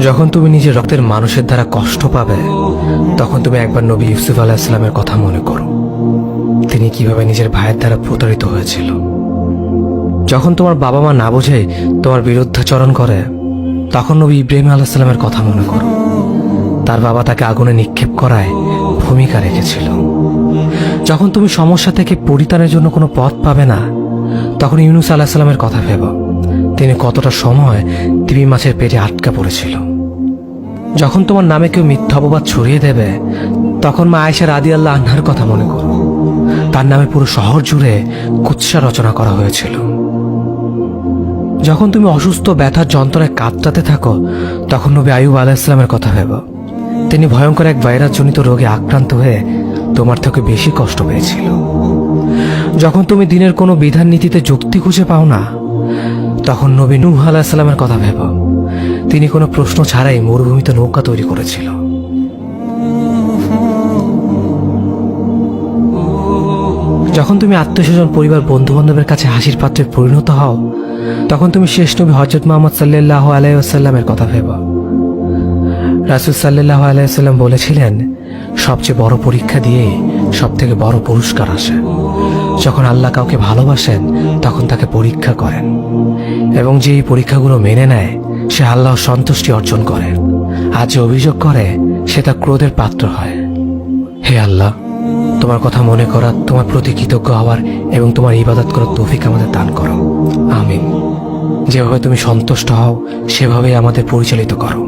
যখন তুমি নিজের রক্তের মানুষের দ্বারা কষ্ট পাবে, তখন তুমি একবার নবী ইউসুফ আলাইহিস সালামের কথা মনে করো। তিনি কিভাবে নিজের ভাইয়ের দ্বারা প্রতারিত হয়েছিল। যখন তোমার বাবা মা না বোঝে তোমার বিরুদ্ধাচরণ করে, তখন নবী ইব্রাহিম আলাইহিস সালামের কথা মনে করো। তার বাবা তাকে আগুনে নিক্ষেপ করায় ভূমিকা রেখেছিল। যখন তুমি সমস্যা থেকে পরিত্রাণের জন্য কোনো পথ পাবে না, তখন ইউনুস আলাইহিস সালামের কথা ভেবো। তিনি কতটা সময় তিমি মাছের পেটে আটকা পড়েছিল। যখন তোমার নামে কেউ মিথ্যা অপবাদ ছড়িয়ে দেবে, তখন মা আয়েশা রাদিয়াল্লাহু আনহার কথা মনে করো। তার নামে পুরো শহর জুড়ে কুৎসা রচনা করা হয়েছিল। যখন তুমি অসুস্থ ব্যথার যন্ত্রণায় কাতরাতে থাকো, তখন নবী আইয়ুব আলাইহিস সালামের কথা ভেবো। তিনি ভয়ঙ্কর এক ভাইরাসজনিত রোগে আক্রান্ত হয়ে তোমার থেকে বেশি কষ্ট পেয়েছিল। যখন তুমি দিনের কোনো বিধান নীতিতে যুক্তি খুঁজে পাও না, তখন নবী নূহ আলাইহিস সালামের কথা ভেবো। তিনি কোনো প্রশ্ন ছাড়াই মরুভূমিতে নৌকা তৈরি করেছিল। যখন তুমি আত্মীয়স্বজন, পরিবার, বন্ধু বান্ধবের কাছে হাসির পাত্রে পরিণত হও, তখন তুমি শেষ নবী হযরত মুহাম্মদ সাল্লাল্লাহু আলাইহি ওয়াসাল্লামের কথা ভেবো। রাসূল সাল্লাল্লাহু আলাইহি ওয়াসাল্লাম বলেছিলেন, সবচেয়ে বড় পরীক্ষা দিয়ে সবথেকে বড় পুরস্কার আসে। যখন আল্লাহ কাউকে ভালোবাসেন, তখন তাকে পরীক্ষা করেন, এবং যে এই পরীক্ষাগুলো মেনে নেয়, সে আল্লাহর সন্তুষ্টি অর্জন করে। আর যে অভিযোগ করে, সে তার ক্রোধের পাত্র হয়। হে আল্লাহ, তোমার কথা মনে করা, তোমার প্রতি কৃতজ্ঞ হওয়ার এবং তোমার ইবাদত করার তৌফিক আমাদের দান করো। আমিন। যেভাবে তুমি সন্তুষ্ট হও, সেভাবেই আমাদের পরিচালিত করো।